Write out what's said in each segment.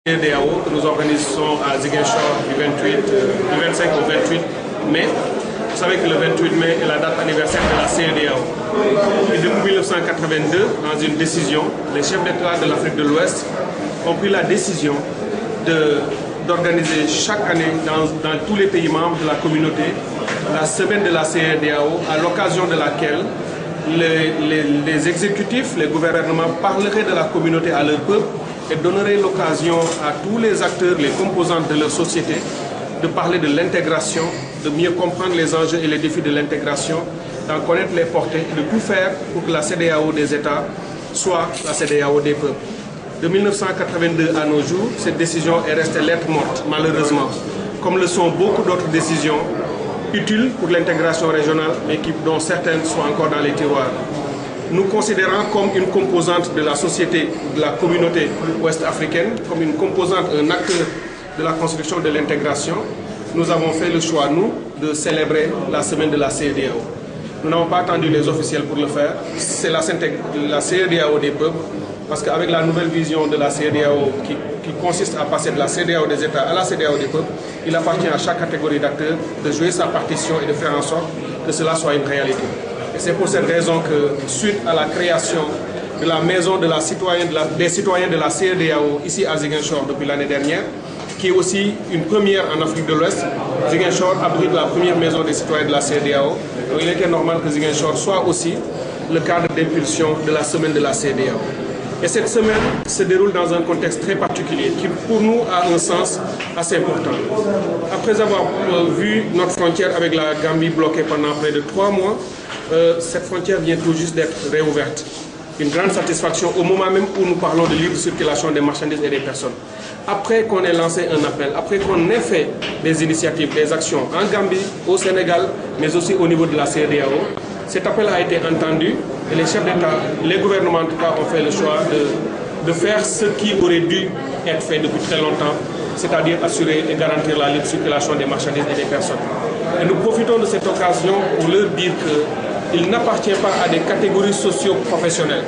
CEDEAO que nous organisons à Ziguinchor du 25 au 28 mai. Vous savez que le 28 mai est la date anniversaire de la CEDEAO. Et depuis 1982, dans une décision, les chefs d'État de l'Afrique de l'Ouest ont pris la décision d'organiser chaque année dans tous les pays membres de la communauté la semaine de la CEDEAO, à l'occasion de laquelle les exécutifs, les gouvernements parleraient de la communauté à leur peuple et donneraient l'occasion à tous les acteurs, les composantes de leur société de parler de l'intégration, de mieux comprendre les enjeux et les défis de l'intégration, d'en connaître les portées et de tout faire pour que la CEDEAO des États soit la CEDEAO des peuples. De 1982 à nos jours, cette décision est restée lettre morte, malheureusement, comme le sont beaucoup d'autres décisions utiles pour l'intégration régionale, mais dont certaines sont encore dans les tiroirs. Nous considérons comme une composante de la société, de la communauté ouest-africaine, comme une composante, un acteur de la construction de l'intégration, nous avons fait le choix, nous, de célébrer la semaine de la CEDEAO. Nous n'avons pas attendu les officiels pour le faire. C'est la CEDEAO des peuples, parce qu'avec la nouvelle vision de la CEDEAO qui consiste à passer de la CEDEAO des États à la CEDEAO des peuples, il appartient à chaque catégorie d'acteurs de jouer sa partition et de faire en sorte que cela soit une réalité. Et c'est pour cette raison que, suite à la création de la maison des citoyens de la CEDEAO ici à Ziguinchor depuis l'année dernière, qui est aussi une première en Afrique de l'Ouest, Ziguinchor abrite la première maison des citoyens de la CEDEAO. Donc il était normal que Ziguinchor soit aussi le cadre d'impulsion de la semaine de la CEDEAO. Et cette semaine se déroule dans un contexte très particulier qui, pour nous, a un sens assez important. Après avoir vu notre frontière avec la Gambie bloquée pendant près de 3 mois, cette frontière vient tout juste d'être réouverte. Une grande satisfaction au moment même où nous parlons de libre circulation des marchandises et des personnes. Après qu'on ait lancé un appel, après qu'on ait fait des initiatives, des actions en Gambie, au Sénégal, mais aussi au niveau de la CEDEAO, cet appel a été entendu et les chefs d'État, les gouvernements en tout cas, ont fait le choix de faire ce qui aurait dû être fait depuis très longtemps, c'est-à-dire assurer et garantir la libre circulation des marchandises et des personnes. Et nous profitons de cette occasion pour leur dire qu'il n'appartient pas à des catégories socio-professionnelles,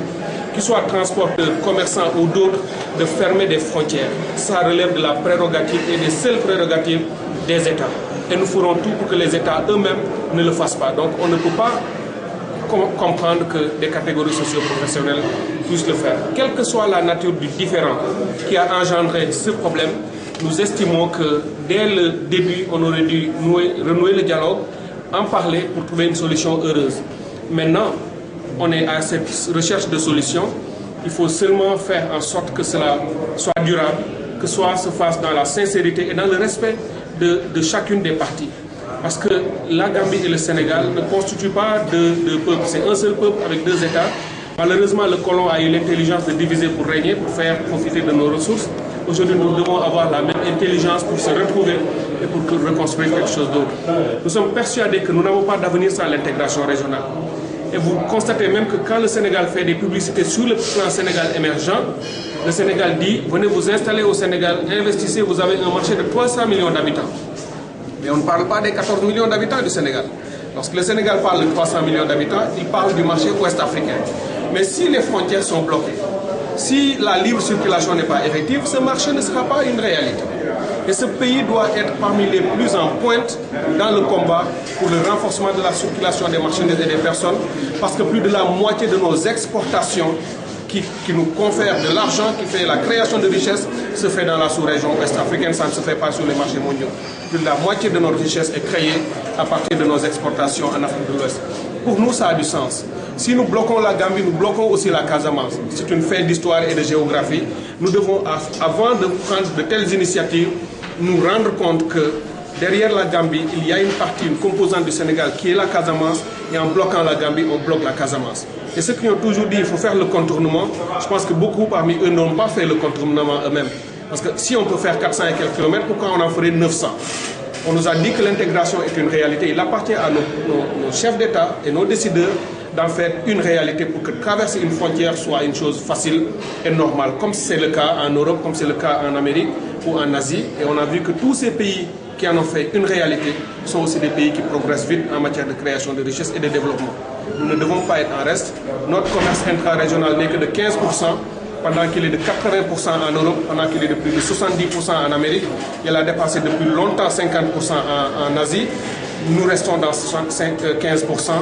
qu'ils soient transporteurs, commerçants ou d'autres, de fermer des frontières. Ça relève de la prérogative et des seules prérogatives des États. Et nous ferons tout pour que les États eux-mêmes ne le fassent pas. Donc on ne peut pas comprendre que des catégories socio-professionnelles puissent le faire. Quelle que soit la nature du différend qui a engendré ce problème, nous estimons que dès le début, on aurait dû renouer le dialogue, en parler pour trouver une solution heureuse. Maintenant, on est à cette recherche de solutions. Il faut seulement faire en sorte que cela soit durable, que cela se fasse dans la sincérité et dans le respect de chacune des parties. Parce que la Gambie et le Sénégal ne constituent pas deux peuples, c'est un seul peuple avec 2 États. Malheureusement, le colon a eu l'intelligence de diviser pour régner, pour faire profiter de nos ressources. Aujourd'hui, nous devons avoir la même intelligence pour se retrouver et pour reconstruire quelque chose d'autre. Nous sommes persuadés que nous n'avons pas d'avenir sans l'intégration régionale. Et vous constatez même que quand le Sénégal fait des publicités sur le plan Sénégal émergent, le Sénégal dit « Venez vous installer au Sénégal, investissez, vous avez un marché de 300 millions d'habitants ». Mais on ne parle pas des 14 millions d'habitants du Sénégal. Lorsque le Sénégal parle de 300 millions d'habitants, il parle du marché ouest-africain. Mais si les frontières sont bloquées, si la libre circulation n'est pas effective, ce marché ne sera pas une réalité. Et ce pays doit être parmi les plus en pointe dans le combat pour le renforcement de la circulation des marchandises et des personnes, parce que plus de la moitié de nos exportations qui nous confèrent de l'argent, qui fait la création de richesses, se fait dans la sous-région ouest-africaine, ça ne se fait pas sur les marchés mondiaux. Plus de la moitié de notre richesse est créée à partir de nos exportations en Afrique de l'Ouest. Pour nous, ça a du sens. Si nous bloquons la Gambie, nous bloquons aussi la Casamance. C'est une fin d'histoire et de géographie. Nous devons, avant de prendre de telles initiatives, nous rendre compte que derrière la Gambie, il y a une partie, une composante du Sénégal qui est la Casamance, et en bloquant la Gambie, on bloque la Casamance. Et ceux qui ont toujours dit qu'il faut faire le contournement, je pense que beaucoup parmi eux n'ont pas fait le contournement eux-mêmes. Parce que si on peut faire 400 et quelques kilomètres, pourquoi on en ferait 900? On nous a dit que l'intégration est une réalité. Il appartient à nos chefs d'État et nos décideurs d'en faire une réalité pour que traverser une frontière soit une chose facile et normale, comme c'est le cas en Europe, comme c'est le cas en Amérique ou en Asie. Et on a vu que tous ces pays qui en ont fait une réalité sont aussi des pays qui progressent vite en matière de création de richesses et de développement. Nous ne devons pas être en reste. Notre commerce intra-régional n'est que de 15%. pendant qu'il est de 80% en Europe, pendant qu'il est de plus de 70% en Amérique, il a dépassé depuis longtemps 50% en Asie. Nous restons dans 15%.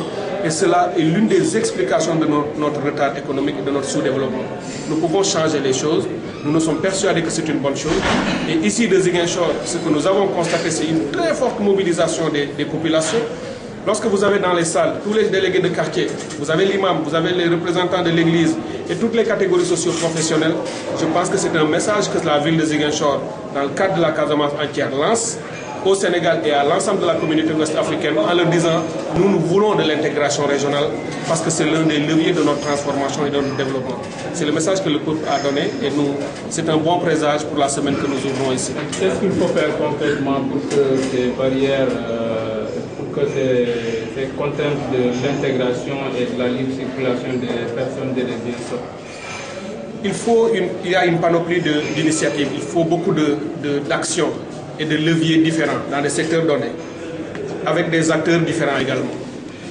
Et cela est l'une des explications de notre retard économique et de notre sous-développement. Nous pouvons changer les choses. Nous sommes persuadés que c'est une bonne chose. Et ici, de Ziguinchor, ce que nous avons constaté, c'est une très forte mobilisation des populations. Lorsque vous avez dans les salles tous les délégués de quartier, vous avez l'imam, vous avez les représentants de l'église et toutes les catégories socio-professionnelles, je pense que c'est un message que la ville de Ziguinchor, dans le cadre de la Casamance entière, lance au Sénégal et à l'ensemble de la communauté ouest-africaine en leur disant nous voulons de l'intégration régionale parce que c'est l'un des leviers de notre transformation et de notre développement. C'est le message que le peuple a donné et c'est un bon présage pour la semaine que nous ouvrons ici. Qu'est-ce qu'il faut faire concrètement pour que ces barrières, pour que ces contraintes de l'intégration et de la libre circulation des personnes et des biens sortent? Il y a une panoplie d'initiatives, il faut beaucoup d'actions et de leviers différents dans des secteurs donnés, avec des acteurs différents également.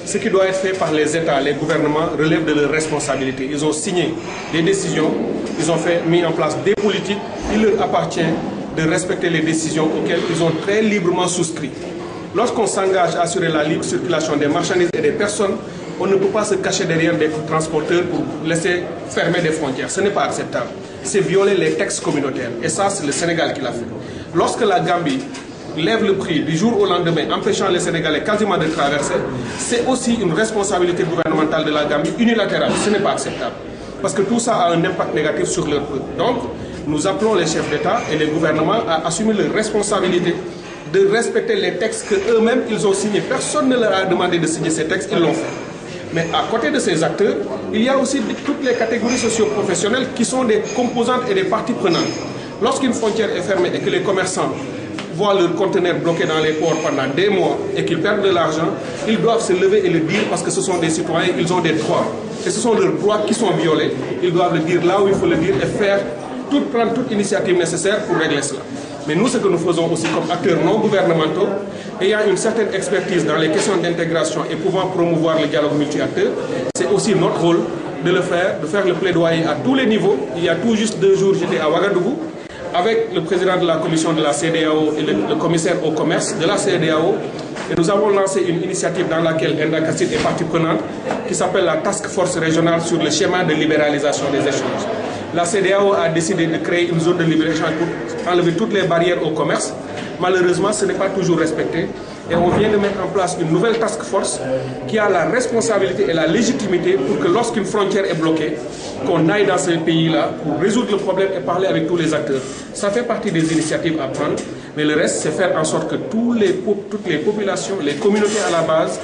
Ce qui doit être fait par les États, les gouvernements, relève de leurs responsabilités. Ils ont signé des décisions, ils ont mis en place des politiques, il leur appartient de respecter les décisions auxquelles ils ont très librement souscrit. Lorsqu'on s'engage à assurer la libre circulation des marchandises et des personnes, on ne peut pas se cacher derrière des transporteurs pour laisser fermer des frontières. Ce n'est pas acceptable. C'est violer les textes communautaires. Et ça, c'est le Sénégal qui l'a fait. Lorsque la Gambie lève le prix du jour au lendemain, empêchant les Sénégalais quasiment de traverser, c'est aussi une responsabilité gouvernementale de la Gambie unilatérale. Ce n'est pas acceptable. Parce que tout ça a un impact négatif sur leur peuple. Donc, nous appelons les chefs d'État et les gouvernements à assumer leurs responsabilités de respecter les textes qu'eux-mêmes ils ont signés. Personne ne leur a demandé de signer ces textes, ils l'ont fait. Mais à côté de ces acteurs, il y a aussi toutes les catégories socio-professionnelles qui sont des composantes et des parties prenantes. Lorsqu'une frontière est fermée et que les commerçants voient leurs conteneurs bloqués dans les ports pendant des mois et qu'ils perdent de l'argent, ils doivent se lever et le dire parce que ce sont des citoyens, ils ont des droits. Et ce sont leurs droits qui sont violés. Ils doivent le dire là où il faut le dire et prendre toute initiative nécessaire pour régler cela. Mais nous, ce que nous faisons aussi comme acteurs non gouvernementaux, ayant une certaine expertise dans les questions d'intégration et pouvant promouvoir le dialogue multi-acteurs, c'est aussi notre rôle de le faire, de faire le plaidoyer à tous les niveaux. Il y a tout juste 2 jours, j'étais à Ouagadougou avec le président de la commission de la CEDEAO et le commissaire au commerce de la CEDEAO. Et nous avons lancé une initiative dans laquelle Enda Kassid est partie prenante, qui s'appelle la Task Force régionale sur le schéma de libéralisation des échanges. La CEDEAO a décidé de créer une zone de libre-échange pour enlever toutes les barrières au commerce. Malheureusement, ce n'est pas toujours respecté. Et on vient de mettre en place une nouvelle task force qui a la responsabilité et la légitimité pour que lorsqu'une frontière est bloquée, qu'on aille dans ce pays-là pour résoudre le problème et parler avec tous les acteurs. Ça fait partie des initiatives à prendre, mais le reste, c'est faire en sorte que toutes les populations, les communautés à la base,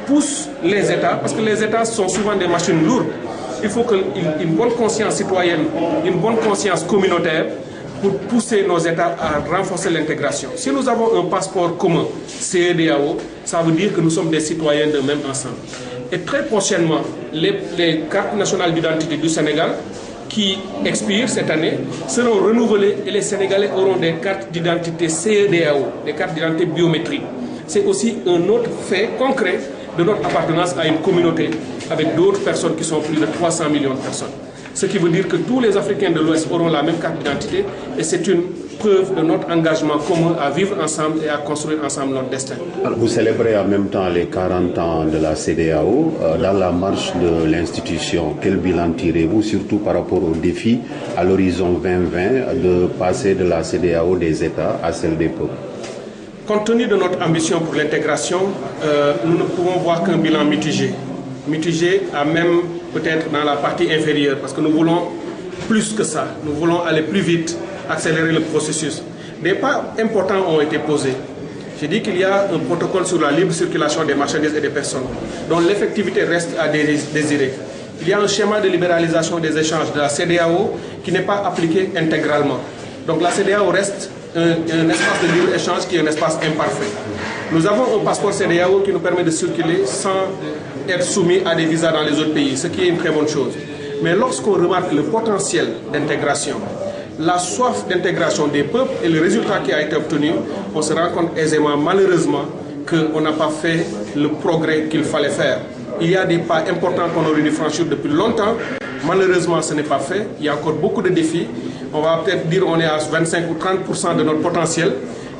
poussent les États, parce que les États sont souvent des machines lourdes. Il faut une bonne conscience citoyenne, une bonne conscience communautaire pour pousser nos États à renforcer l'intégration. Si nous avons un passeport commun, CEDEAO, ça veut dire que nous sommes des citoyens de même ensemble. Et très prochainement, les cartes nationales d'identité du Sénégal, qui expirent cette année, seront renouvelées et les Sénégalais auront des cartes d'identité CEDEAO, des cartes d'identité biométriques. C'est aussi un autre fait concret de notre appartenance à une communauté avec d'autres personnes qui sont plus de 300 millions de personnes. Ce qui veut dire que tous les Africains de l'Ouest auront la même carte d'identité et c'est une preuve de notre engagement commun à vivre ensemble et à construire ensemble notre destin. Vous célébrez en même temps les 40 ans de la CEDEAO. Dans la marche de l'institution, quel bilan tirez-vous, surtout par rapport au défi à l'horizon 2020 de passer de la CEDEAO des États à celle des peuples? Compte tenu de notre ambition pour l'intégration, nous ne pouvons voir qu'un bilan mitigé. Mitigé à même peut-être dans la partie inférieure, parce que nous voulons plus que ça. Nous voulons aller plus vite, accélérer le processus. Des pas importants ont été posés. J'ai dit qu'il y a un protocole sur la libre circulation des marchandises et des personnes, dont l'effectivité reste à désirer. Il y a un schéma de libéralisation des échanges de la CEDEAO qui n'est pas appliqué intégralement. Donc la CEDEAO reste un espace de libre-échange qui est un espace imparfait. Nous avons un passeport CEDEAO qui nous permet de circuler sans être soumis à des visas dans les autres pays, ce qui est une très bonne chose. Mais lorsqu'on remarque le potentiel d'intégration, la soif d'intégration des peuples et le résultat qui a été obtenu, on se rend compte aisément, malheureusement, qu'on n'a pas fait le progrès qu'il fallait faire. Il y a des pas importants qu'on aurait dû franchir depuis longtemps Malheureusement, ce n'est pas fait. Il y a encore beaucoup de défis. On va peut-être dire qu'on est à 25 ou 30% de notre potentiel.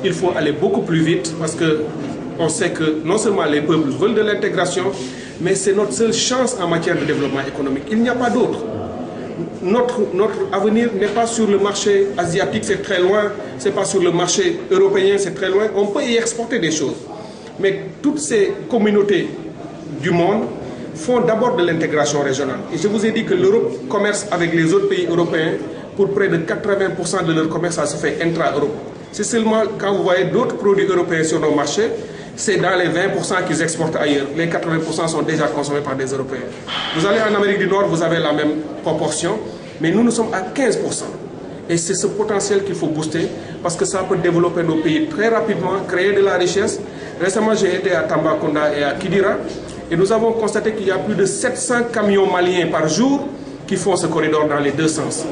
Il faut aller beaucoup plus vite parce qu'on sait que non seulement les peuples veulent de l'intégration, mais c'est notre seule chance en matière de développement économique. Il n'y a pas d'autre. Notre avenir n'est pas sur le marché asiatique, c'est très loin. Ce n'est pas sur le marché européen, c'est très loin. On peut y exporter des choses. Mais toutes ces communautés du monde font d'abord de l'intégration régionale. Et je vous ai dit que l'Europe commerce avec les autres pays européens. Pour près de 80% de leur commerce, ça se fait intra-Europe. C'est seulement quand vous voyez d'autres produits européens sur nos marchés, c'est dans les 20% qu'ils exportent ailleurs. Les 80% sont déjà consommés par des Européens. Vous allez en Amérique du Nord, vous avez la même proportion, mais nous sommes à 15%. Et c'est ce potentiel qu'il faut booster parce que ça peut développer nos pays très rapidement, créer de la richesse. Récemment, j'ai été à Tambacounda et à Kidira et nous avons constaté qu'il y a plus de 700 camions maliens par jour qui font ce corridor dans les deux sens.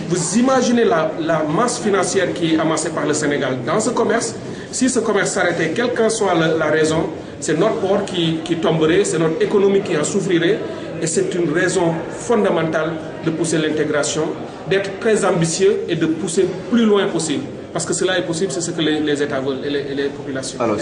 Vous imaginez la masse financière qui est amassée par le Sénégal dans ce commerce. Si ce commerce s'arrêtait, quelle qu'en soit la raison, c'est notre port qui tomberait, c'est notre économie qui en souffrirait. Et c'est une raison fondamentale de pousser l'intégration, d'être très ambitieux et de pousser plus loin possible. Parce que cela est possible, c'est ce que les États veulent et les populations. Alors,